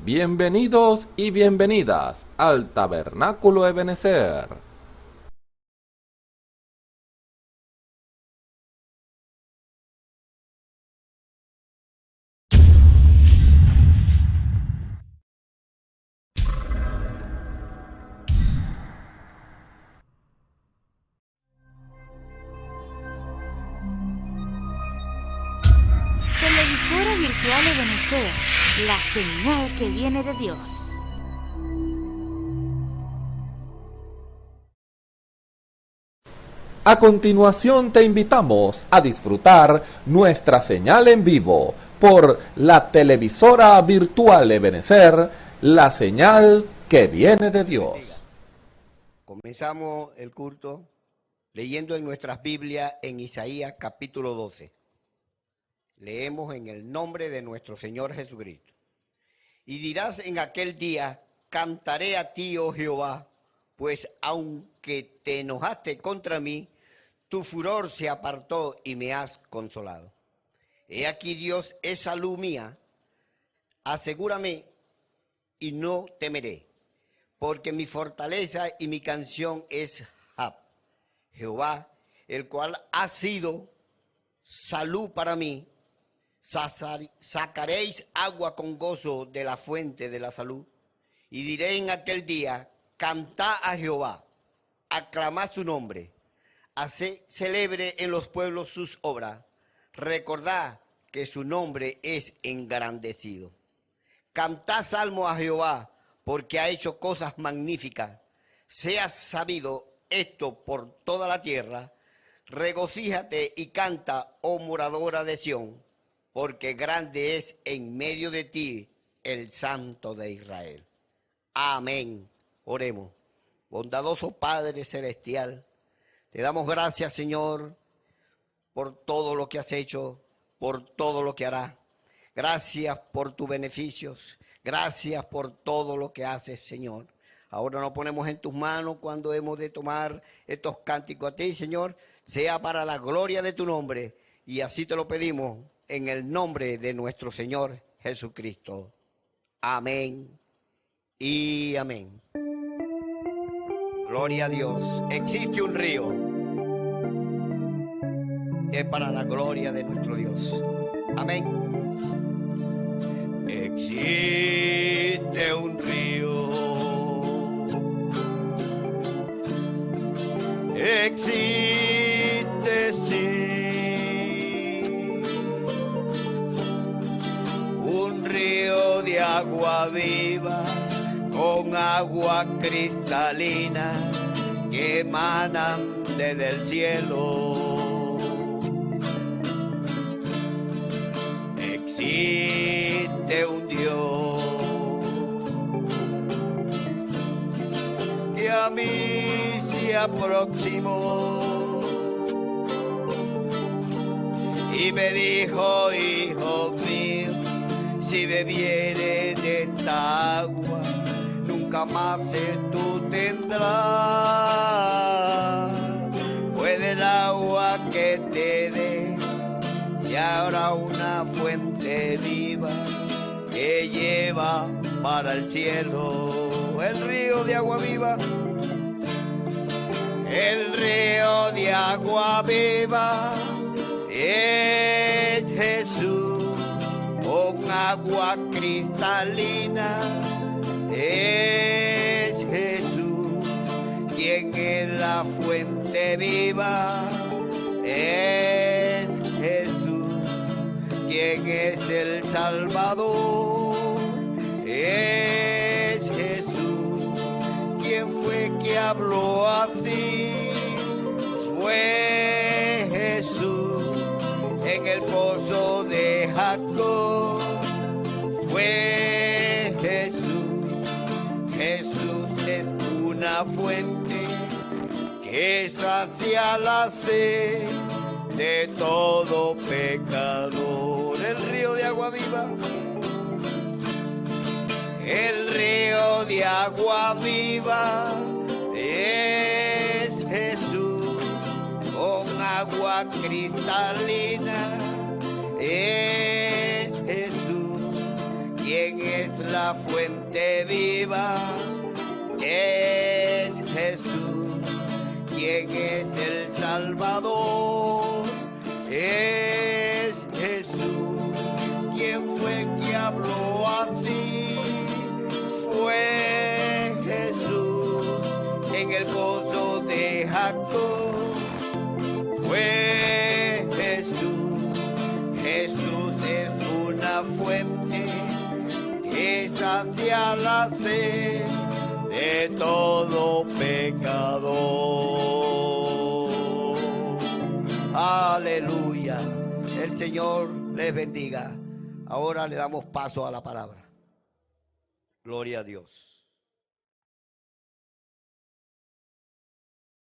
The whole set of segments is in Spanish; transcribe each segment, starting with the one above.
Bienvenidos y bienvenidas al Tabernáculo Ebenezer. Televisora virtual Ebenezer, la señal que viene de Dios. A continuación te invitamos a disfrutar nuestra señal en vivo por la televisora virtual Ebenezer, la señal que viene de Dios. Comenzamos el culto leyendo en nuestras Biblias en Isaías capítulo 12. Leemos en el nombre de nuestro Señor Jesucristo. Y dirás en aquel día, cantaré a ti, oh Jehová, pues aunque te enojaste contra mí, tu furor se apartó y me has consolado. He aquí Dios es salud mía, asegúrame y no temeré, porque mi fortaleza y mi canción es Jehová, el cual ha sido salud para mí. Sacaréis agua con gozo de la fuente de la salud. Y diré en aquel día, cantad a Jehová, aclamad su nombre, haced celebre en los pueblos sus obras, recordad que su nombre es engrandecido. Cantad salmo a Jehová, porque ha hecho cosas magníficas. Sea sabido esto por toda la tierra. Regocíjate y canta, oh moradora de Sión, porque grande es en medio de ti el Santo de Israel. Amén. Oremos. Bondadoso Padre Celestial, te damos gracias, Señor, por todo lo que has hecho, por todo lo que harás. Gracias por tus beneficios. Gracias por todo lo que haces, Señor. Ahora nos ponemos en tus manos cuando hemos de tomar estos cánticos a ti, Señor. Sea para la gloria de tu nombre. Y así te lo pedimos en el nombre de nuestro Señor Jesucristo. Amén y amén. Gloria a Dios. Existe un río. Es para la gloria de nuestro Dios. Amén. Existe un río. Existe, sí, un río de agua viva, con agua cristalina, que emanan desde el cielo. Existe un Dios que a mí se aproximó y me dijo, hijo mío, si bebieres de esta agua, nunca más sed tú tendrás. Pues del agua que te dé, y ahora una fuente viva que lleva para el cielo. El río de agua viva. El río de agua viva es Jesús, con agua cristalina es Jesús, quien es la fuente viva, es Jesús, quien es el Salvador, es Jesús, quien fue que habló así, fue Jesús, en el pozo de Jacob, fue Jesús. Jesús es una fuente que sacia la sed de todo pecador. El río de agua viva. El río de agua viva es Jesús, con agua cristalina es Jesús, quien es es la fuente viva, es Jesús. ¿Quién es el Salvador? Es Jesús. ¿Quién fue que habló así? Fue Jesús en el pozo de Jacob. Fue Jesús. Jesús es una fuente que sacia la sed de todo pecador. Aleluya. El Señor les bendiga. Ahora le damos paso a la palabra. Gloria a Dios.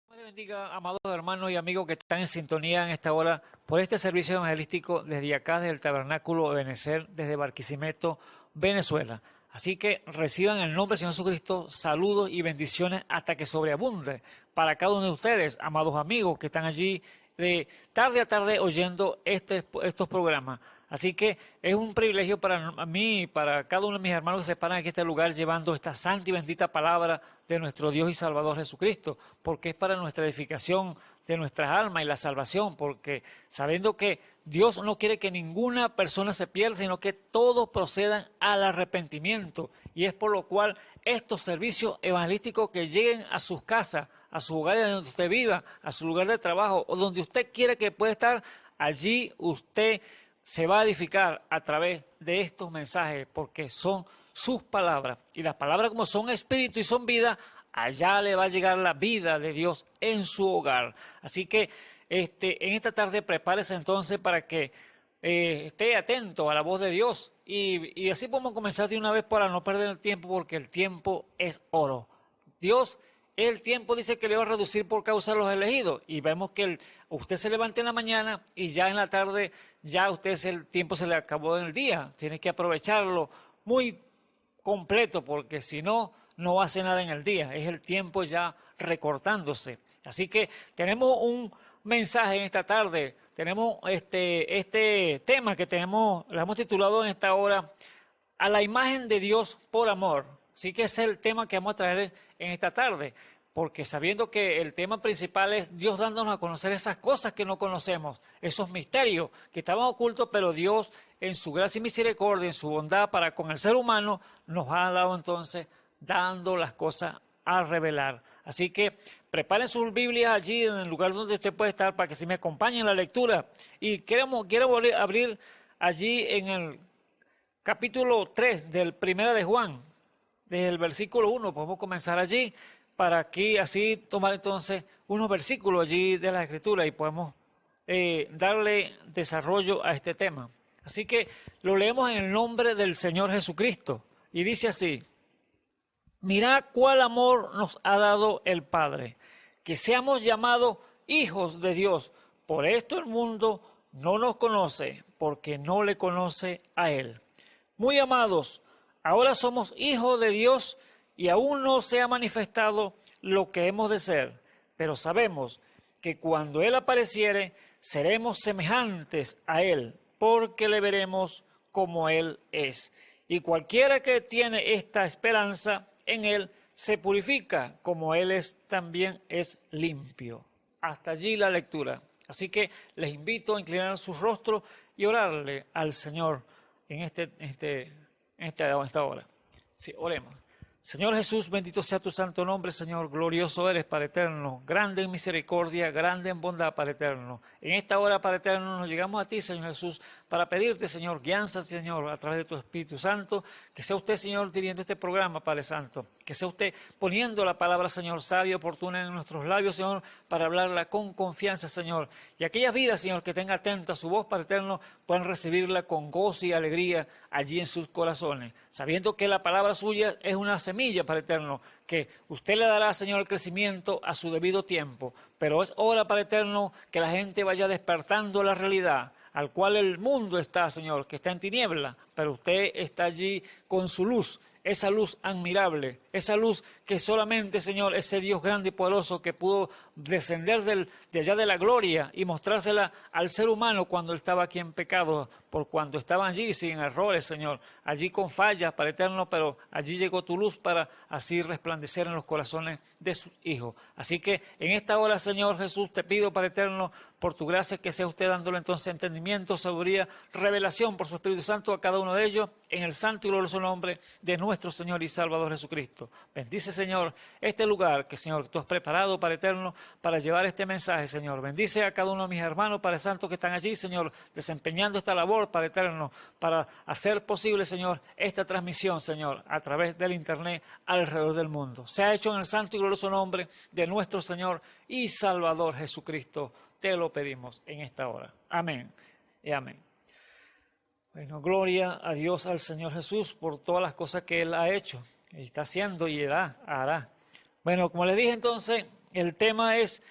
Dios les bendiga, amados hermanos y amigos que están en sintonía en esta hora por este servicio evangelístico desde acá, desde el Tabernáculo Ebenecer, desde Barquisimeto, Venezuela. Así que reciban en el nombre del Señor Jesucristo saludos y bendiciones hasta que sobreabunde para cada uno de ustedes, amados amigos que están allí de tarde a tarde oyendo estos programas. Así que es un privilegio para mí y para cada uno de mis hermanos que se paran aquí en este lugar llevando esta santa y bendita palabra de nuestro Dios y Salvador Jesucristo, porque es para nuestra edificación de nuestras almas y la salvación, porque sabiendo que Dios no quiere que ninguna persona se pierda, sino que todos procedan al arrepentimiento. Y es por lo cual estos servicios evangelísticos que lleguen a sus casas, a su hogar donde usted viva, a su lugar de trabajo o donde usted quiera que pueda estar, allí usted se va a edificar a través de estos mensajes, porque son sus palabras. Y las palabras, como son espíritu y son vida, allá le va a llegar la vida de Dios en su hogar. Así que en esta tarde prepárese entonces para que esté atento a la voz de Dios. Y así podemos comenzar de una vez para no perder el tiempo, porque el tiempo es oro. Dios, el tiempo dice que le va a reducir por causa de los elegidos. Y vemos que usted se levanta en la mañana y ya en la tarde, ya el tiempo se le acabó en el día. Tiene que aprovecharlo muy completo, porque si no, no hace nada en el día. Es el tiempo ya recortándose. Así que tenemos un mensaje en esta tarde. Tenemos este tema que lo hemos titulado en esta hora, a la imagen de Dios por amor. Así que ese es el tema que vamos a traer en esta tarde, porque sabiendo que el tema principal es Dios dándonos a conocer esas cosas que no conocemos, esos misterios que estaban ocultos, pero Dios en su gracia y misericordia, en su bondad para con el ser humano, nos ha dado entonces dando las cosas a revelar. Así que preparen sus Biblias allí en el lugar donde usted puede estar para que se me acompañe en la lectura. Y quiero abrir allí en el capítulo 3 del Primera de Juan, desde el versículo 1, podemos comenzar allí para aquí así tomar entonces unos versículos allí de la Escritura y podemos darle desarrollo a este tema. Así que lo leemos en el nombre del Señor Jesucristo y dice así: mirad cuál amor nos ha dado el Padre, que seamos llamados hijos de Dios. Por esto el mundo no nos conoce, porque no le conoce a Él. Muy amados, ahora somos hijos de Dios y aún no se ha manifestado lo que hemos de ser, pero sabemos que cuando Él apareciere, seremos semejantes a Él, porque le veremos como Él es. Y cualquiera que tiene esta esperanza en Él se purifica, como Él también es limpio. Hasta allí la lectura. Así que les invito a inclinar su rostro y orarle al Señor en esta hora. Sí, oremos. Señor Jesús, bendito sea tu santo nombre, Señor, glorioso eres, Padre eterno, grande en misericordia, grande en bondad, Padre eterno. En esta hora, Padre eterno, nos llegamos a ti, Señor Jesús, para pedirte, Señor, guianza, Señor, a través de tu Espíritu Santo, que sea usted, Señor, dirigiendo este programa, Padre Santo, que sea usted poniendo la palabra, Señor, sabia y oportuna en nuestros labios, Señor, para hablarla con confianza, Señor, y aquellas vidas, Señor, que tengan atento a su voz, Padre eterno, puedan recibirla con gozo y alegría allí en sus corazones, sabiendo que la palabra suya es una semilla, Padre eterno, que usted le dará, Señor, el crecimiento a su debido tiempo, pero es hora, Padre eterno, que la gente vaya despertando la realidad al cual el mundo está, Señor, que está en tiniebla, pero usted está allí con su luz, esa luz admirable, esa luz que solamente, Señor, ese Dios grande y poderoso que pudo descender de allá de la gloria y mostrársela al ser humano cuando él estaba aquí en pecado, por cuando estaban allí sin errores, Señor, allí con fallas, Padre eterno, pero allí llegó tu luz para así resplandecer en los corazones de sus hijos. Así que en esta hora, Señor Jesús, te pido, Padre eterno, por tu gracia, que sea usted dándole entonces entendimiento, sabiduría, revelación por su Espíritu Santo a cada uno de ellos, en el santo y glorioso nombre de nuestro Señor y Salvador Jesucristo. Bendice, Señor, este lugar que, Señor, tú has preparado, Padre eterno, para llevar este mensaje, Señor. Bendice a cada uno de mis hermanos, Padre Santo, que están allí, Señor, desempeñando esta labor, Padre eterno, para hacer posible, Señor, esta transmisión, Señor, a través del Internet alrededor del mundo. Se ha hecho en el santo y glorioso nombre de nuestro Señor y Salvador Jesucristo. Te lo pedimos en esta hora. Amén y amén. Bueno, gloria a Dios, al Señor Jesús, por todas las cosas que Él ha hecho, y está haciendo y hará. Bueno, como les dije entonces, el tema es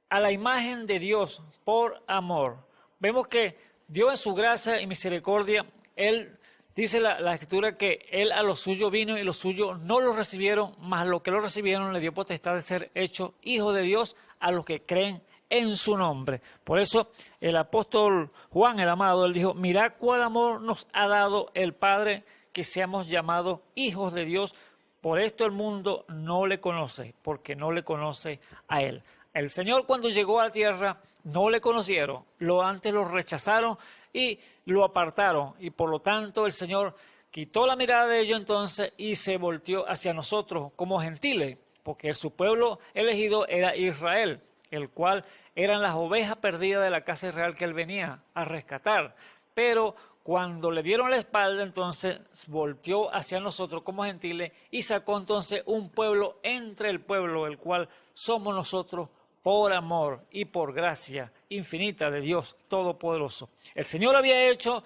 a la imagen de Dios por amor. Vemos que Dios en su gracia y misericordia, Él dice la Escritura que Él a los suyos vino y los suyos no lo recibieron, mas los que lo recibieron le dio potestad de ser hecho hijo de Dios a los que creen en su nombre. Por eso el apóstol Juan, el amado, él dijo, mirad cuál amor nos ha dado el Padre, que seamos llamados hijos de Dios. Por esto el mundo no le conoce, porque no le conoce a Él. El Señor, cuando llegó a la tierra, no le conocieron, antes lo rechazaron y lo apartaron, y por lo tanto el Señor quitó la mirada de ellos entonces y se volteó hacia nosotros como gentiles, porque su pueblo elegido era Israel, el cual eran las ovejas perdidas de la casa israel que él venía a rescatar. Pero cuando le dieron la espalda, entonces volteó hacia nosotros como gentiles y sacó entonces un pueblo entre el pueblo, el cual somos nosotros por amor y por gracia infinita de Dios Todopoderoso. El Señor había hecho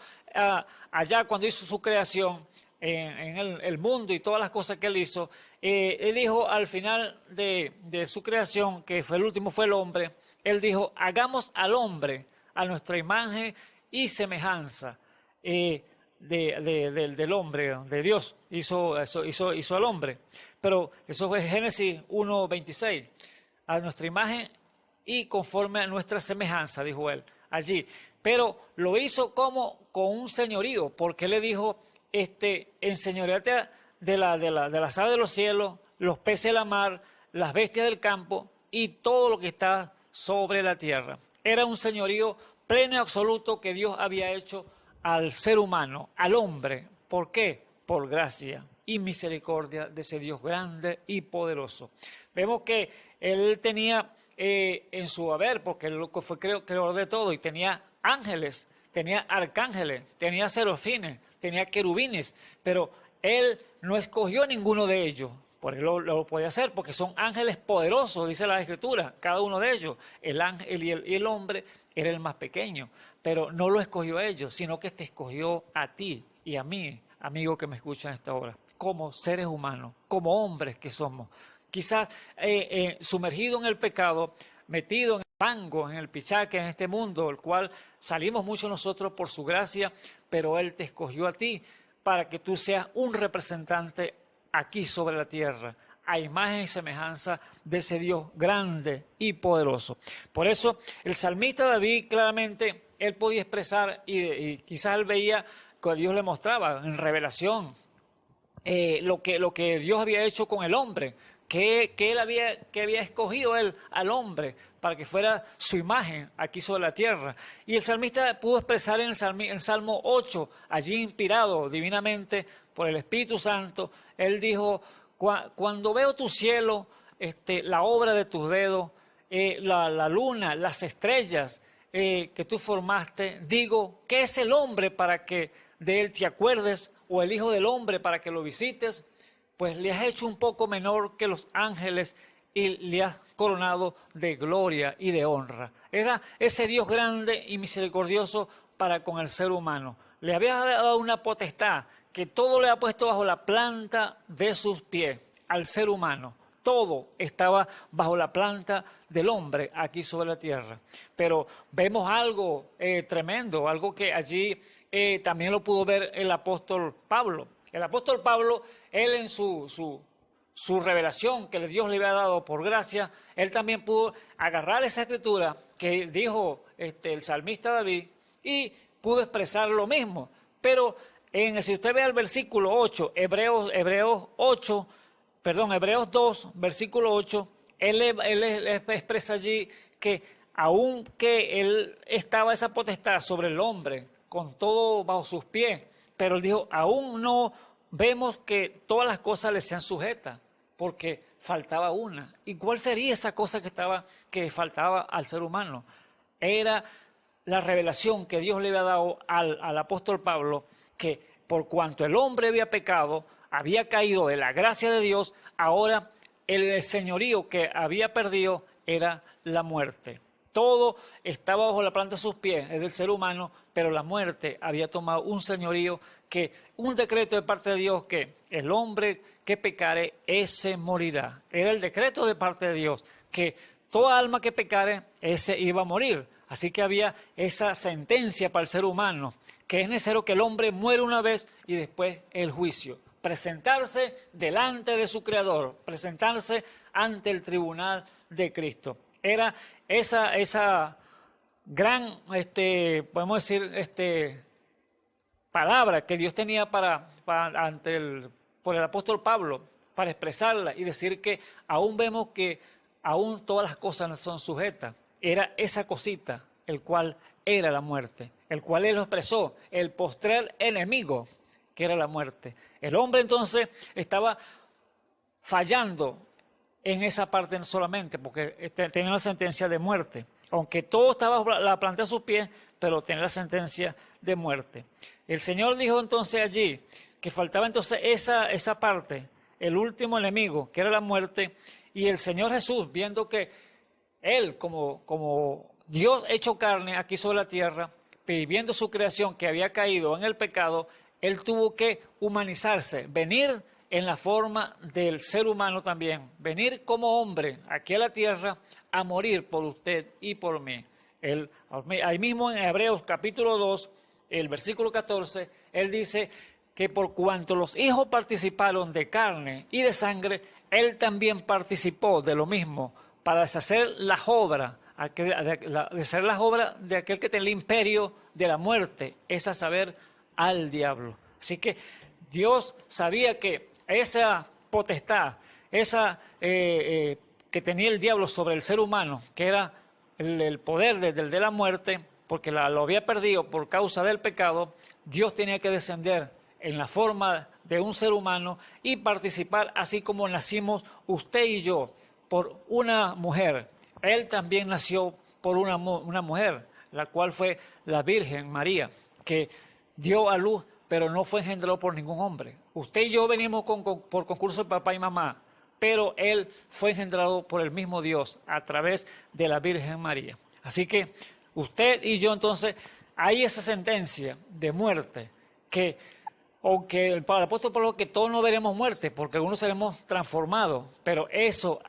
allá cuando hizo su creación, en el mundo y todas las cosas que Él hizo, Él dijo al final de su creación, que fue el último, fue el hombre, Él dijo, hagamos al hombre a nuestra imagen y semejanza del hombre, de Dios, hizo al hombre. Pero eso fue Génesis 1:26, a nuestra imagen y conforme a nuestra semejanza, dijo Él allí. Pero lo hizo como con un señorío, porque Él le dijo, enseñoreate de las aves de los cielos, los peces de la mar, las bestias del campo y todo lo que está sobre la tierra. Era un señorío pleno y absoluto que Dios había hecho al ser humano, al hombre. ¿Por qué? Por gracia y misericordia de ese Dios grande y poderoso. Vemos que Él tenía en su haber, porque Él fue creador de todo, y tenía ángeles, tenía arcángeles, tenía serafines, tenía querubines, pero Él no escogió ninguno de ellos. Por él lo podía hacer, porque son ángeles poderosos, dice la Escritura, cada uno de ellos. El ángel y el hombre era el más pequeño, pero no lo escogió a ellos, sino que te escogió a ti y a mí, amigo que me escuchan a esta hora, como seres humanos, como hombres que somos. Quizás sumergido en el pecado, metido en el fango, en el pichaque, en este mundo, el cual salimos muchos nosotros por su gracia, pero Él te escogió a ti para que tú seas un representante aquí sobre la tierra, a imagen y semejanza de ese Dios grande y poderoso. Por eso el salmista David claramente, él podía expresar y quizás él veía que Dios le mostraba en revelación lo que Dios había hecho con el hombre, que había escogido él al hombre para que fuera su imagen aquí sobre la tierra. Y el salmista pudo expresar en el Salmo 8, allí inspirado divinamente por el Espíritu Santo, él dijo, cuando veo tu cielo, la obra de tus dedos, la luna, las estrellas que tú formaste, digo, ¿qué es el hombre para que de él te acuerdes? ¿O el hijo del hombre para que lo visites? Pues le has hecho un poco menor que los ángeles y le has coronado de gloria y de honra. Era ese Dios grande y misericordioso para con el ser humano. Le había dado una potestad que todo le ha puesto bajo la planta de sus pies al ser humano. Todo estaba bajo la planta del hombre aquí sobre la tierra. Pero vemos algo tremendo, algo que allí también lo pudo ver el apóstol Pablo. El apóstol Pablo, él en su su revelación que Dios le había dado por gracia, él también pudo agarrar esa escritura que dijo el salmista David y pudo expresar lo mismo. Pero si usted ve el versículo 8, Hebreos 2, versículo 8, él expresa allí que aunque él estaba esa potestad sobre el hombre, con todo bajo sus pies, pero él dijo, aún no vemos que todas las cosas le sean sujetas, porque faltaba una. ¿Y cuál sería esa cosa que faltaba al ser humano? Era la revelación que Dios le había dado al apóstol Pablo, que por cuanto el hombre había pecado, había caído de la gracia de Dios, ahora el señorío que había perdido era la muerte. Todo estaba bajo la planta de sus pies, es del ser humano, pero la muerte había tomado un señorío, un decreto de parte de Dios que el hombre que pecare, ese morirá. Era el decreto de parte de Dios, que toda alma que pecare, ese iba a morir. Así que había esa sentencia para el ser humano, que es necesario que el hombre muera una vez y después el juicio. Presentarse delante de su Creador, presentarse ante el tribunal de Cristo. Era esa gran, podemos decir, palabra que Dios tenía por el apóstol Pablo, para expresarla y decir que aún vemos que aún todas las cosas no son sujetas. Era esa cosita, el cual era la muerte, el cual él lo expresó, el postrer enemigo, que era la muerte. El hombre entonces estaba fallando en esa parte solamente, porque tenía una sentencia de muerte. Aunque todo estaba bajo la planta de sus pies, pero tenía la sentencia de muerte. El Señor dijo entonces allí que faltaba entonces esa parte, el último enemigo, que era la muerte, y el Señor Jesús, viendo que Él, como Dios hecho carne aquí sobre la tierra, viviendo su creación que había caído en el pecado, Él tuvo que humanizarse, venir en la forma del ser humano también, venir como hombre aquí a la tierra a morir por usted y por mí. Ahí mismo en Hebreos capítulo 2, el versículo 14, Él dice que por cuanto los hijos participaron de carne y de sangre, Él también participó de lo mismo para deshacer las obras, deshacer las obras de aquel que tenía el imperio de la muerte, es a saber, al diablo. Así que Dios sabía que esa potestad, que tenía el diablo sobre el ser humano, que era el poder de la muerte, porque lo había perdido por causa del pecado, Dios tenía que descender en la forma de un ser humano y participar, así como nacimos usted y yo, por una mujer. Él también nació por una mujer, la cual fue la Virgen María, que dio a luz, pero no fue engendrado por ningún hombre. Usted y yo venimos por concurso de papá y mamá, pero él fue engendrado por el mismo Dios a través de la Virgen María. Así que usted y yo entonces, hay esa sentencia de muerte que, aunque el apóstol Pablo, que todos no veremos muerte, porque algunos seremos transformados, pero eso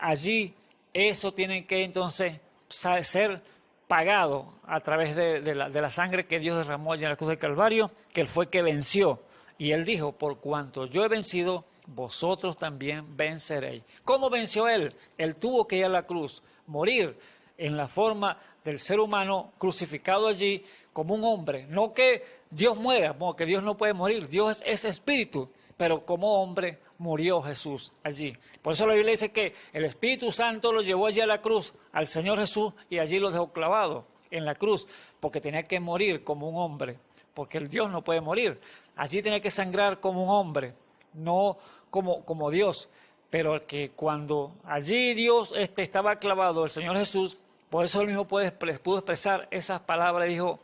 tiene que entonces ser pagado a través de la sangre que Dios derramó allá en la cruz del Calvario, que Él fue que venció. Y Él dijo, por cuanto yo he vencido, vosotros también venceréis. ¿Cómo venció Él? Él tuvo que ir a la cruz, morir en la forma del ser humano crucificado allí como un hombre. No que Dios muera, porque Dios no puede morir, Dios es espíritu, pero como hombre murió Jesús allí. Por eso la Biblia dice que el Espíritu Santo lo llevó allí a la cruz, al Señor Jesús, y allí lo dejó clavado en la cruz, porque tenía que morir como un hombre, porque el Dios no puede morir. Allí tenía que sangrar como un hombre, no como Dios. Pero que cuando allí Dios estaba clavado, el Señor Jesús, por eso él mismo pudo expresar esas palabras, dijo,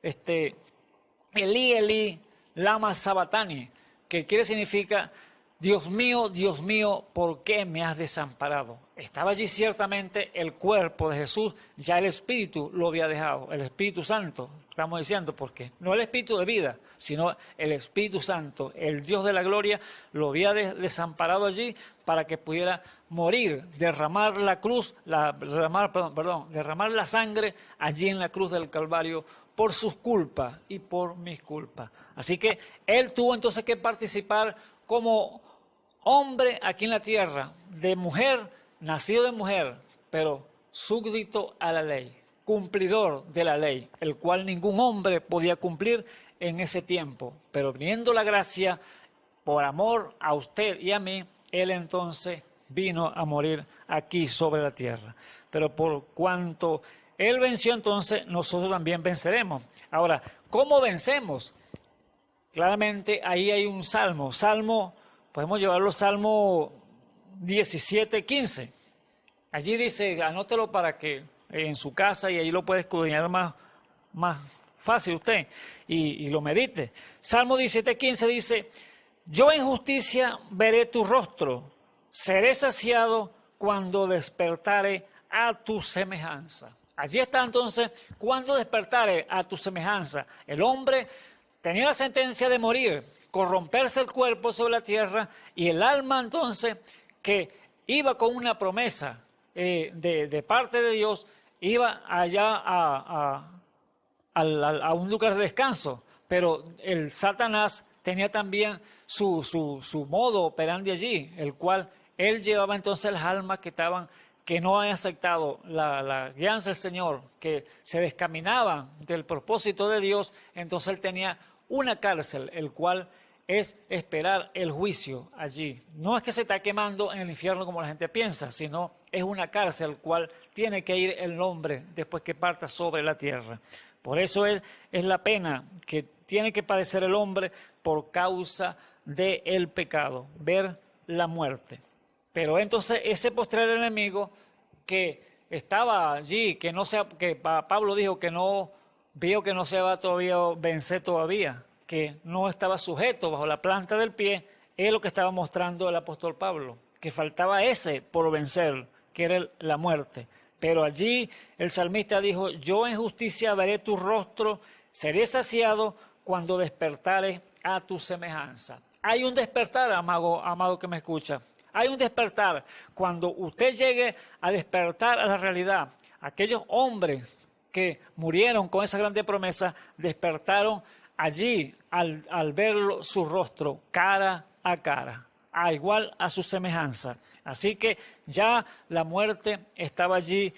Elí, Elí, lama sabatani, que significa, Dios mío, ¿por qué me has desamparado? Estaba allí ciertamente el cuerpo de Jesús, ya el Espíritu lo había dejado, el Espíritu Santo, estamos diciendo, porque no el Espíritu de vida, sino el Espíritu Santo, el Dios de la gloria, lo había desamparado allí para que pudiera morir, derramar la sangre allí en la cruz del Calvario por sus culpas y por mis culpas. Así que Él tuvo entonces que participar como hombre aquí en la tierra, de mujer, nacido de mujer, pero súbdito a la ley, cumplidor de la ley, el cual ningún hombre podía cumplir en ese tiempo. Pero viniendo la gracia, por amor a usted y a mí, Él entonces vino a morir aquí sobre la tierra. Pero por cuanto Él venció, entonces nosotros también venceremos. Ahora, ¿cómo vencemos? Claramente ahí hay un salmo. Podemos llevarlo Salmo 17:15. Allí dice, anótelo para que en su casa y ahí lo puede escudriñar más fácil usted y lo medite. Salmo 17:15 dice, yo en justicia veré tu rostro, seré saciado cuando despertare a tu semejanza. Allí está entonces, cuando despertare a tu semejanza. El hombre tenía la sentencia de morir, corromperse el cuerpo sobre la tierra, y el alma entonces, que iba con una promesa de parte de Dios, iba allá a un lugar de descanso. Pero el Satanás tenía también su modo operandi allí, el cual él llevaba entonces las almas que no habían aceptado la guianza del Señor, que se descaminaban del propósito de Dios. Entonces él tenía una cárcel, el cual es esperar el juicio allí. No es que se está quemando en el infierno como la gente piensa, sino es una cárcel al cual tiene que ir el hombre después que parta sobre la tierra. Por eso es la pena que tiene que padecer el hombre por causa del pecado, ver la muerte. Pero entonces ese postrer enemigo que estaba allí, que Pablo dijo que no vio que no se va todavía a vencer todavía, que no estaba sujeto bajo la planta del pie, es lo que estaba mostrando el apóstol Pablo, que faltaba ese por vencer, que era la muerte. Pero allí el salmista dijo, yo en justicia veré tu rostro, seré saciado cuando despertare a tu semejanza. Hay un despertar, amado que me escucha. Hay un despertar. Cuando usted llegue a despertar a la realidad, aquellos hombres que murieron con esa grande promesa, despertaron allí al ver su rostro cara a cara, igual a su semejanza. Así que ya la muerte estaba allí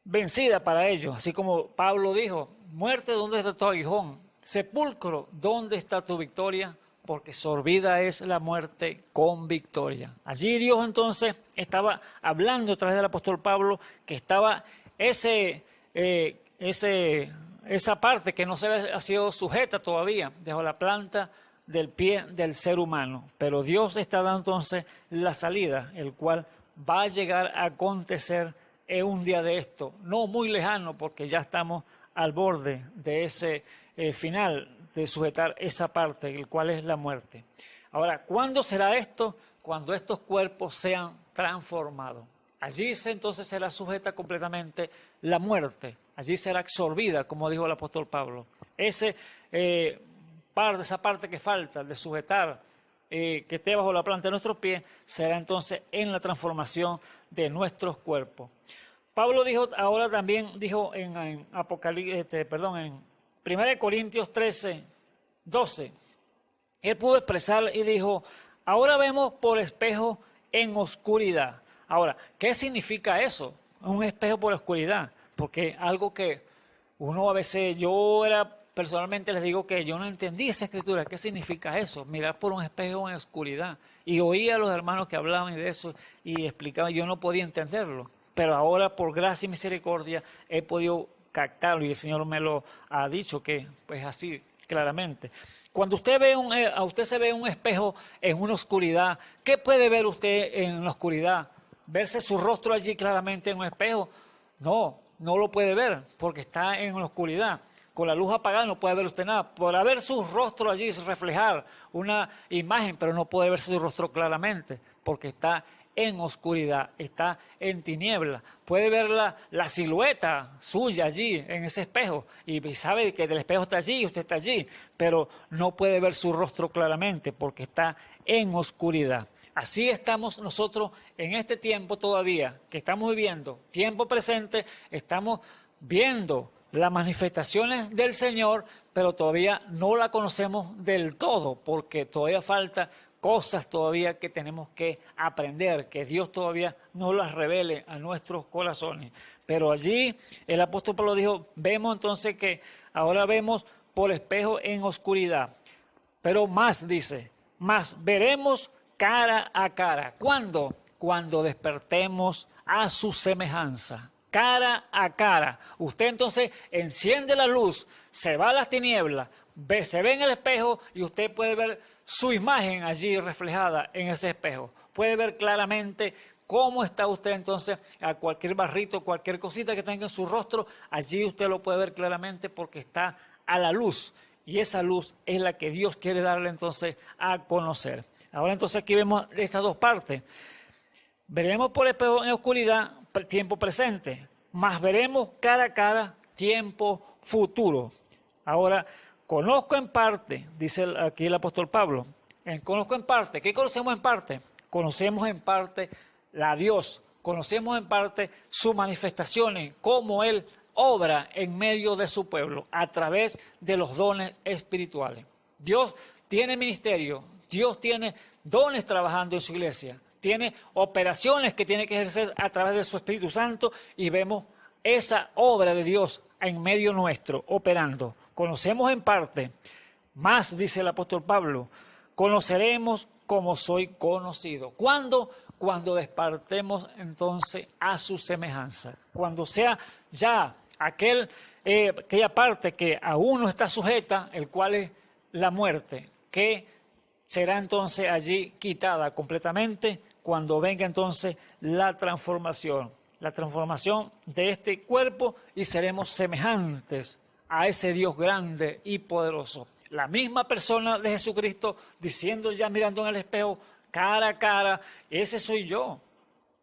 vencida para ellos. Así como Pablo dijo, muerte, ¿dónde está tu aguijón? Sepulcro, ¿dónde está tu victoria? Porque sorbida es la muerte con victoria. Allí Dios entonces estaba hablando a través del apóstol Pablo que estaba esa parte que no se ha sido sujeta todavía bajo la planta del pie del ser humano. Pero Dios está dando entonces la salida, el cual va a llegar a acontecer en un día de esto, no muy lejano, porque ya estamos al borde de ese final, de sujetar esa parte, el cual es la muerte. Ahora, ¿cuándo será esto? Cuando estos cuerpos sean transformados. Allí entonces será sujeta completamente la muerte. Allí será absorbida, como dijo el apóstol Pablo. Esa parte que falta de sujetar, que esté bajo la planta de nuestros pies, será entonces en la transformación de nuestros cuerpos. Pablo dijo, ahora también dijo en 1 Corintios 13:12, él pudo expresar y dijo, ahora vemos por espejo en oscuridad. Ahora, ¿qué significa eso? Un espejo por oscuridad, porque algo que uno a veces, personalmente les digo que yo no entendí esa escritura. ¿Qué significa eso? Mirar por un espejo en oscuridad. Y oía a los hermanos que hablaban de eso y explicaban, yo no podía entenderlo. Pero ahora, por gracia y misericordia, he podido captarlo y el Señor me lo ha dicho que pues así claramente. Cuando usted a usted se ve un espejo en una oscuridad, ¿qué puede ver usted en la oscuridad? ¿Verse su rostro allí claramente en un espejo? No lo puede ver porque está en la oscuridad. Con la luz apagada no puede ver usted nada. Podrá ver su rostro allí, reflejar una imagen, pero no puede verse su rostro claramente porque está en oscuridad, está en tiniebla. Puede ver la silueta suya allí en ese espejo y sabe que el espejo está allí y usted está allí, pero no puede ver su rostro claramente porque está en oscuridad. Así estamos nosotros en este tiempo todavía que estamos viviendo, tiempo presente, estamos viendo las manifestaciones del Señor, pero todavía no la conocemos del todo porque todavía falta cosas todavía que tenemos que aprender, que Dios todavía no las revele a nuestros corazones. Pero allí el apóstol Pablo dijo, vemos entonces que ahora vemos por espejo en oscuridad. Pero más dice, más veremos cara a cara. ¿Cuándo? Cuando despertemos a su semejanza. Cara a cara. Usted entonces enciende la luz, se va a las tinieblas, se ve en el espejo y usted puede ver su imagen allí reflejada en ese espejo. Puede ver claramente cómo está usted entonces, a cualquier barrito, cualquier cosita que tenga en su rostro, allí usted lo puede ver claramente porque está a la luz. Y esa luz es la que Dios quiere darle entonces a conocer. Ahora entonces aquí vemos estas dos partes. Veremos por espejo en oscuridad, tiempo presente, mas veremos cara a cara, tiempo futuro. Ahora, conozco en parte, dice aquí el apóstol Pablo, conozco en parte. ¿Qué conocemos en parte? Conocemos en parte a Dios, conocemos en parte sus manifestaciones, cómo Él obra en medio de su pueblo a través de los dones espirituales. Dios tiene ministerio, Dios tiene dones trabajando en su iglesia, tiene operaciones que tiene que ejercer a través de su Espíritu Santo y vemos esa obra de Dios en medio nuestro operando. Conocemos en parte, más dice el apóstol Pablo, conoceremos como soy conocido. ¿Cuándo? Cuando despertemos entonces a su semejanza, cuando sea ya aquella parte que aún no está sujeta, el cual es la muerte, que será entonces allí quitada completamente cuando venga entonces la transformación de este cuerpo y seremos semejantes a ese Dios grande y poderoso. La misma persona de Jesucristo diciendo ya mirando en el espejo, cara a cara, ese soy yo,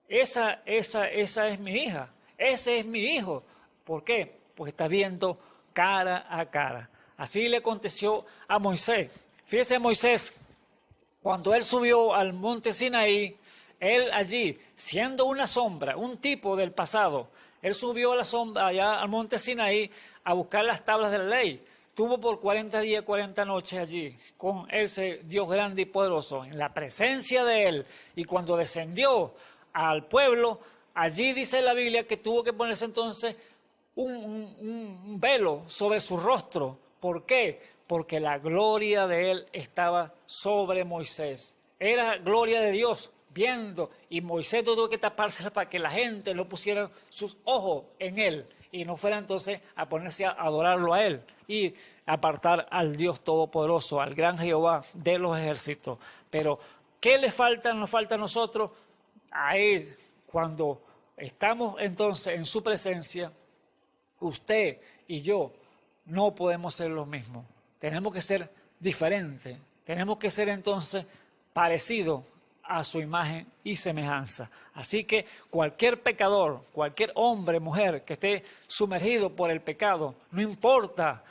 esa es mi hija, ese es mi hijo. ¿Por qué? Pues está viendo cara a cara. Así le aconteció a Moisés. Fíjese Moisés, cuando él subió al monte Sinaí, él allí, siendo una sombra, un tipo del pasado, él subió a la sombra allá al monte Sinaí a buscar las tablas de la ley. Tuvo por 40 días, 40 noches allí con ese Dios grande y poderoso, en la presencia de él. Y cuando descendió al pueblo, allí dice la Biblia que tuvo que ponerse entonces un velo sobre su rostro. ¿Por qué? Porque la gloria de él estaba sobre Moisés. Era gloria de Dios viendo, y Moisés tuvo que taparse para que la gente no pusiera sus ojos en él y no fuera entonces a ponerse a adorarlo a él y apartar al Dios Todopoderoso, al gran Jehová de los ejércitos. Pero, ¿qué le falta? Nos falta a nosotros, a él, cuando estamos entonces en su presencia, usted y yo no podemos ser los mismos. Tenemos que ser diferentes, tenemos que ser entonces parecidos a su imagen y semejanza. Así que cualquier pecador, cualquier hombre, mujer que esté sumergido por el pecado, no importa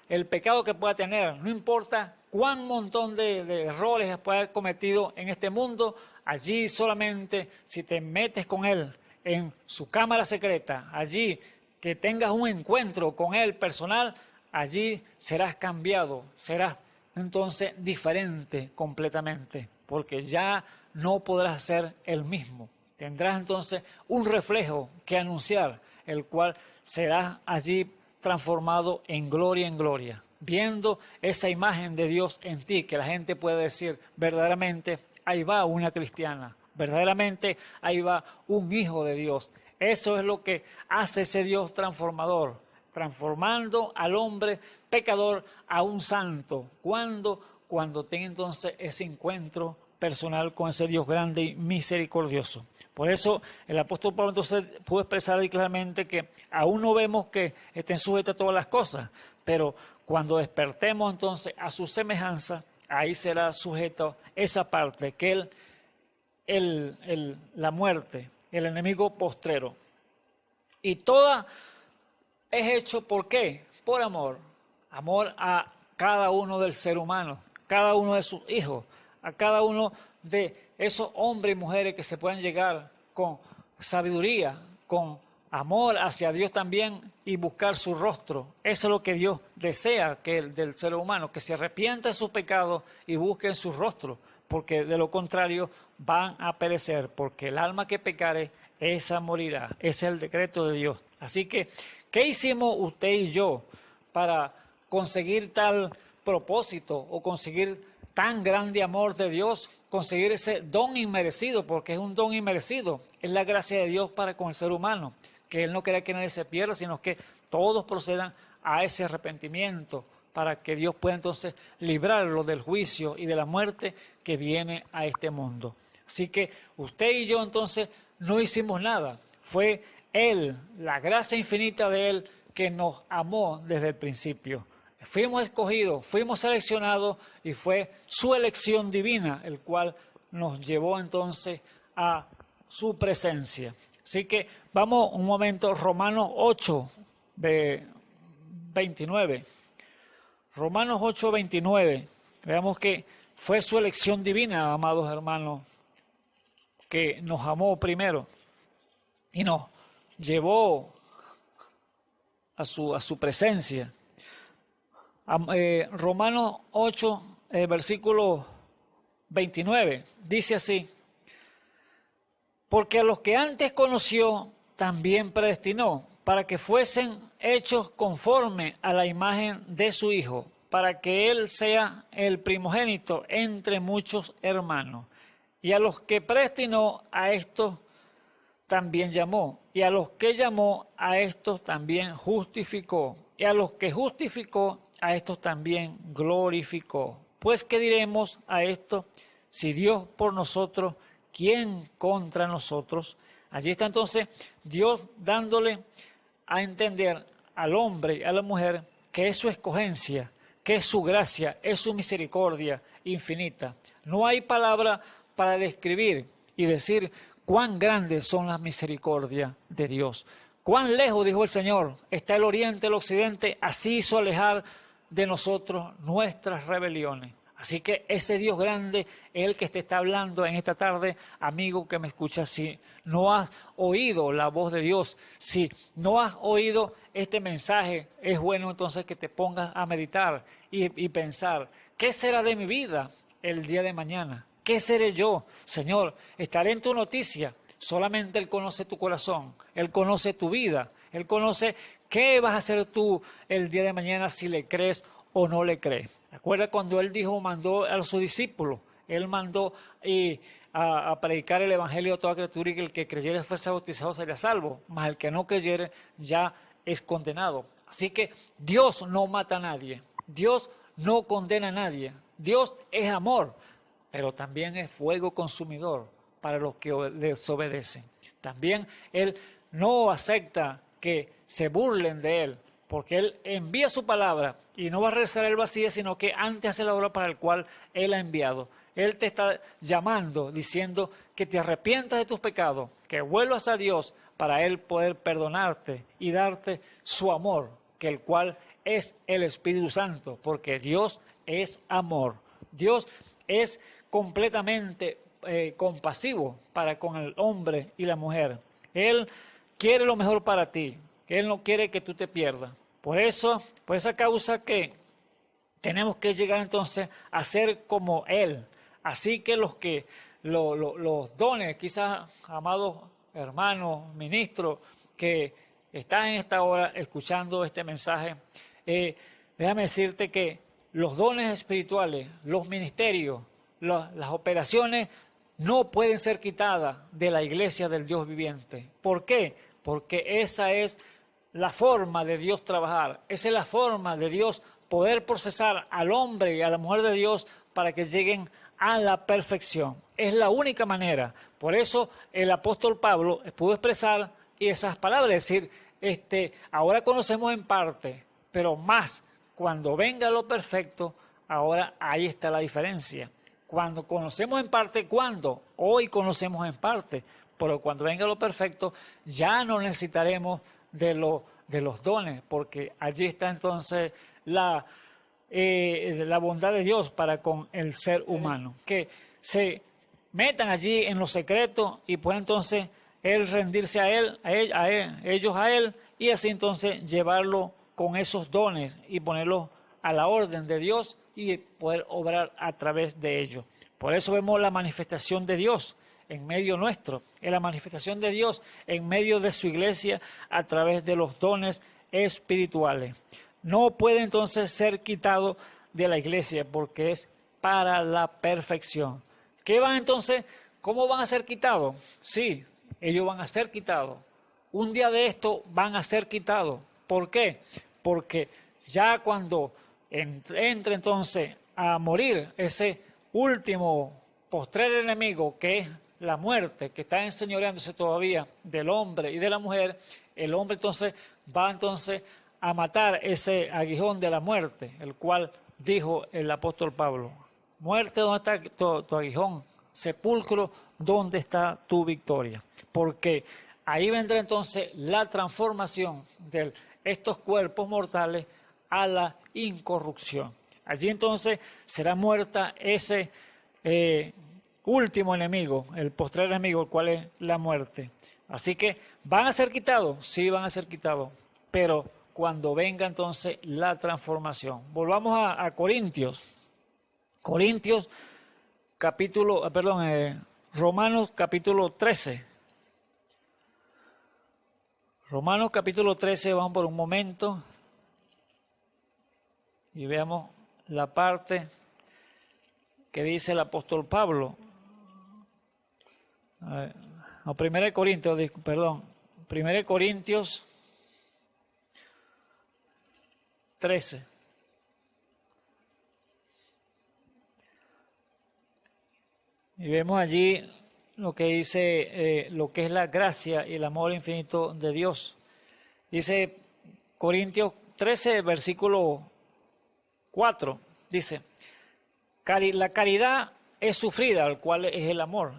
el pecado que pueda tener, no importa cuán montón de errores pueda haber cometido en este mundo, allí solamente si te metes con él en su cámara secreta, allí que tengas un encuentro con él personal, allí serás cambiado, serás entonces diferente completamente, porque ya no podrás ser el mismo. Tendrás entonces un reflejo que anunciar, el cual será allí transformado en gloria, viendo esa imagen de Dios en ti, que la gente puede decir, verdaderamente ahí va una cristiana, verdaderamente ahí va un hijo de Dios. Eso es lo que hace ese Dios transformador, transformando al hombre pecador a un santo. Cuando tenga entonces ese encuentro personal con ese Dios grande y misericordioso. Por eso el apóstol Pablo entonces pudo expresar ahí claramente que aún no vemos que estén sujetas todas las cosas, pero cuando despertemos entonces a su semejanza, ahí será sujeto esa parte, que la muerte, el enemigo postrero. Y toda es hecho, ¿por qué? Por amor. Amor a cada uno del ser humano, cada uno de sus hijos, a cada uno de esos hombres y mujeres que se puedan llegar con sabiduría, con amor hacia Dios también y buscar su rostro. Eso es lo que Dios desea del ser humano, que se arrepienta de sus pecados y busque su rostro, porque de lo contrario van a perecer, porque el alma que pecare, esa morirá. Ese es el decreto de Dios. Así que, ¿qué hicimos usted y yo para conseguir tal propósito o conseguir tan grande amor de Dios, conseguir ese don inmerecido, porque es un don inmerecido, es la gracia de Dios para con el ser humano, que Él no quiere que nadie se pierda, sino que todos procedan a ese arrepentimiento, para que Dios pueda entonces librarlo del juicio y de la muerte que viene a este mundo. Así que usted y yo entonces no hicimos nada, fue Él, la gracia infinita de Él, que nos amó desde el principio. Fuimos escogidos, fuimos seleccionados y fue su elección divina el cual nos llevó entonces a su presencia. Así que vamos un momento, Romanos 8, 29. Romanos 8, 29. Veamos que fue su elección divina, amados hermanos, que nos amó primero y nos llevó a su presencia. Romanos 8, versículo 29, dice así: porque a los que antes conoció, también predestinó, para que fuesen hechos conforme a la imagen de su Hijo, para que Él sea el primogénito entre muchos hermanos. Y a los que predestinó, a estos también llamó, y a los que llamó, a estos también justificó, y a los que justificó, a estos también glorificó. Pues, ¿qué diremos a esto? Si Dios por nosotros, ¿quién contra nosotros? Allí está entonces Dios dándole a entender al hombre y a la mujer que es su escogencia, que es su gracia, es su misericordia infinita. No hay palabra para describir y decir cuán grandes son las misericordias de Dios. Cuán lejos, dijo el Señor, está el oriente, el occidente, así hizo alejar de nosotros nuestras rebeliones. Así que ese Dios grande es el que te está hablando en esta tarde, amigo que me escuchas. Si no has oído la voz de Dios, si no has oído este mensaje, es bueno entonces que te pongas a meditar y pensar, ¿qué será de mi vida el día de mañana? ¿Qué seré yo? Señor, estaré en tu noticia. Solamente Él conoce tu corazón, Él conoce tu vida, Él conoce qué vas a hacer tú el día de mañana, si le crees o no le crees. ¿Recuerda cuando Él dijo, mandó a sus discípulos? Él mandó a predicar el evangelio a toda criatura, y que el que creyere fuese bautizado sería salvo, mas el que no creyere ya es condenado. Así que Dios no mata a nadie, Dios no condena a nadie, Dios es amor, pero también es fuego consumidor para los que desobedecen. También Él no acepta que se burlen de Él, porque Él envía su palabra y no va a regresar el vacío, sino que antes hace la obra para el cual Él ha enviado. Él te está llamando, diciendo que te arrepientas de tus pecados, que vuelvas a Dios para Él poder perdonarte y darte su amor, que el cual es el Espíritu Santo, porque Dios es amor. Dios es completamente compasivo para con el hombre y la mujer. Él quiere lo mejor para ti. Él no quiere que tú te pierdas. Por eso, por esa causa que tenemos que llegar entonces a ser como Él. Así que los dones, quizás, amados hermanos, ministros, que están en esta hora escuchando este mensaje, déjame decirte que los dones espirituales, los ministerios, las operaciones no pueden ser quitadas de la iglesia del Dios viviente. ¿Por qué? Porque esa es la forma de Dios trabajar, esa es la forma de Dios poder procesar al hombre y a la mujer de Dios para que lleguen a la perfección. Es la única manera. Por eso el apóstol Pablo pudo expresar esas palabras, decir, ahora conocemos en parte, pero más cuando venga lo perfecto, ahora ahí está la diferencia. Cuando conocemos en parte, ¿cuándo? Hoy conocemos en parte, pero cuando venga lo perfecto, ya no necesitaremos de los dones, porque allí está entonces la bondad de Dios para con el ser humano, que se metan allí en lo secreto y pueda entonces Él rendirse ellos a Él, y así entonces llevarlo con esos dones y ponerlos a la orden de Dios y poder obrar a través de ellos. Por eso vemos la manifestación de Dios en medio nuestro, en la manifestación de Dios en medio de su iglesia a través de los dones espirituales. No puede entonces ser quitado de la iglesia porque es para la perfección. ¿Qué van entonces? ¿Cómo van a ser quitados? Sí, ellos van a ser quitados. Un día de esto van a ser quitados. ¿Por qué? Porque ya cuando entre entonces a morir ese último postrer enemigo que es la muerte, que está enseñoreándose todavía del hombre y de la mujer, el hombre entonces va entonces a matar ese aguijón de la muerte, el cual dijo el apóstol Pablo: muerte, ¿dónde está tu aguijón? Sepulcro, ¿dónde está tu victoria? Porque ahí vendrá entonces la transformación de estos cuerpos mortales a la incorrupción. Allí entonces será muerta ese último enemigo, el postrer enemigo, el cual es la muerte. Así que, ¿van a ser quitados? Sí, van a ser quitados, pero cuando venga entonces la transformación. Volvamos a Corintios. Romanos capítulo 13. Romanos capítulo 13, vamos por un momento y veamos la parte que dice el apóstol Pablo. No, 1 Corintios, perdón, 1 Corintios 13. Y vemos allí lo que dice, lo que es la gracia y el amor infinito de Dios. Dice Corintios 13, versículo 4, dice: la caridad es sufrida, el cual es el amor.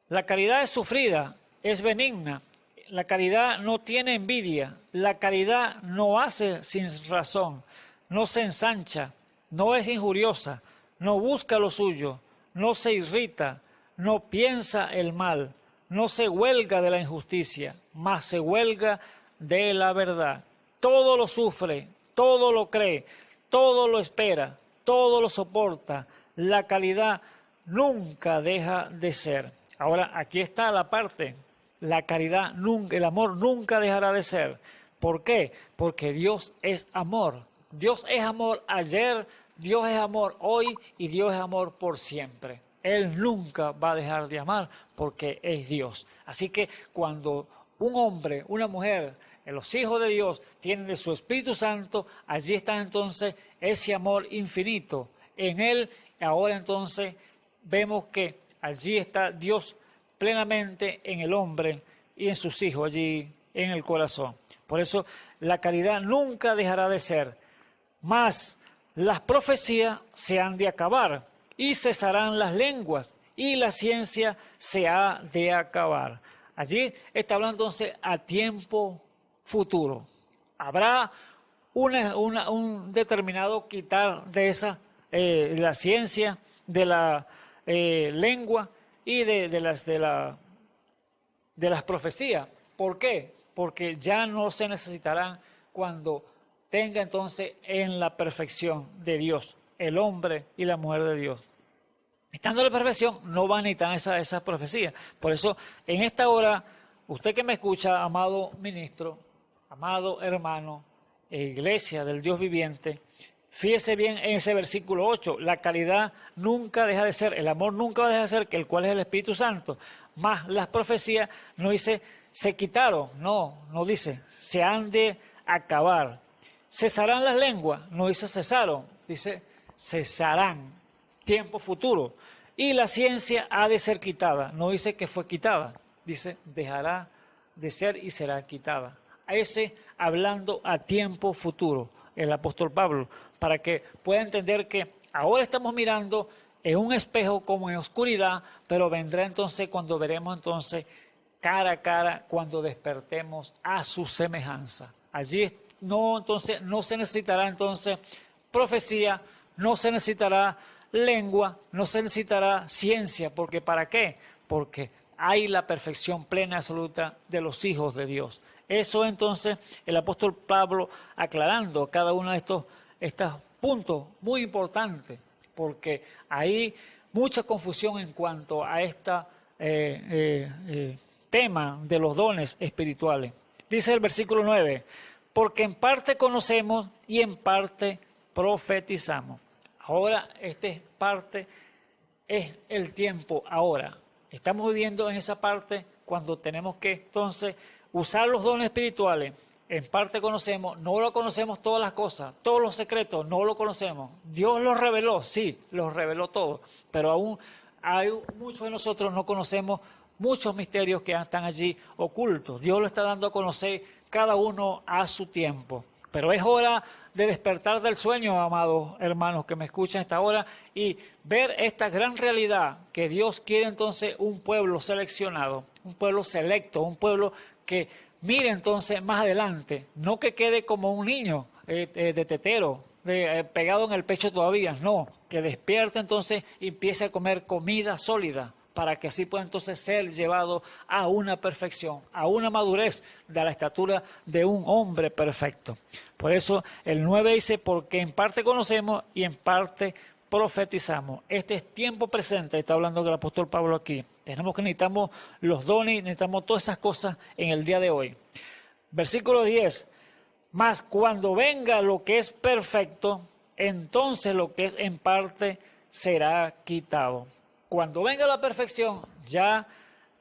La caridad es sufrida, es benigna. La caridad no tiene envidia. La caridad no hace sin razón, no se ensancha, no es injuriosa, no busca lo suyo, no se irrita, no piensa el mal, no se huelga de la injusticia, mas se huelga de la verdad. Todo lo sufre, todo lo cree, todo lo espera, todo lo soporta. La caridad nunca deja de ser. Ahora, aquí está la parte. La caridad, nunca, el amor nunca dejará de ser. ¿Por qué? Porque Dios es amor. Dios es amor ayer, Dios es amor hoy y Dios es amor por siempre. Él nunca va a dejar de amar porque es Dios. Así que cuando un hombre, una mujer, los hijos de Dios tienen de su Espíritu Santo, allí está entonces ese amor infinito. En Él, ahora entonces, vemos que allí está Dios plenamente en el hombre y en sus hijos, allí en el corazón. Por eso la caridad nunca dejará de ser. Mas las profecías se han de acabar y cesarán las lenguas y la ciencia se ha de acabar. Allí está hablando entonces a tiempo futuro. Habrá un determinado quitar de esa la ciencia, de la lengua y de las profecías. ¿Por qué? Porque ya no se necesitarán cuando tenga entonces en la perfección de Dios, el hombre y la mujer de Dios. Estando en la perfección, no van a necesitar esa profecía. Por eso, en esta hora, usted que me escucha, amado ministro, amado hermano, iglesia del Dios viviente, fíjese bien en ese versículo 8, la caridad nunca deja de ser, el amor nunca va a dejar de ser, que el cual es el Espíritu Santo. Más las profecías no dice se quitaron, no dice se han de acabar. Cesarán las lenguas, no dice cesaron, dice cesarán, tiempo futuro. Y la ciencia ha de ser quitada, no dice que fue quitada, dice dejará de ser y será quitada. A ese hablando a tiempo futuro, el apóstol Pablo, para que pueda entender que ahora estamos mirando en un espejo como en oscuridad, pero vendrá entonces cuando veremos entonces cara a cara, cuando despertemos a su semejanza. Allí entonces no se necesitará entonces profecía, no se necesitará lengua, no se necesitará ciencia, porque ¿para qué? Porque hay la perfección plena y absoluta de los hijos de Dios. Eso entonces el apóstol Pablo aclarando cada uno de estos puntos muy importantes, porque ahí mucha confusión en cuanto a este tema de los dones espirituales. Dice el versículo 9, porque en parte conocemos y en parte profetizamos. Ahora, parte es el tiempo ahora. Estamos viviendo en esa parte cuando tenemos que entonces usar los dones espirituales. En parte conocemos, no lo conocemos todas las cosas, todos los secretos, no lo conocemos. Dios los reveló, sí, los reveló todo, pero aún hay muchos de nosotros no conocemos muchos misterios que están allí ocultos. Dios lo está dando a conocer cada uno a su tiempo. Pero es hora de despertar del sueño, amados hermanos que me escuchan a esta hora, y ver esta gran realidad que Dios quiere entonces un pueblo seleccionado, un pueblo selecto, un pueblo que mire entonces más adelante, no que quede como un niño de tetero, pegado en el pecho todavía, no, que despierte entonces y empiece a comer comida sólida, para que así pueda entonces ser llevado a una perfección, a una madurez de la estatura de un hombre perfecto. Por eso el 9 dice, porque en parte conocemos y en parte profetizamos. Este es tiempo presente, está hablando el apóstol Pablo aquí. Necesitamos los dones, necesitamos todas esas cosas en el día de hoy. Versículo 10, mas cuando venga lo que es perfecto, entonces lo que es en parte será quitado. Cuando venga la perfección, ya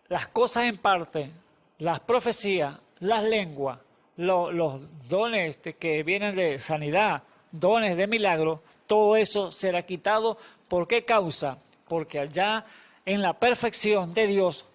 las cosas en parte, las profecías, las lenguas, los dones que vienen de sanidad, dones de milagro, todo eso será quitado. ¿Por qué causa? Porque allá en la perfección de Dios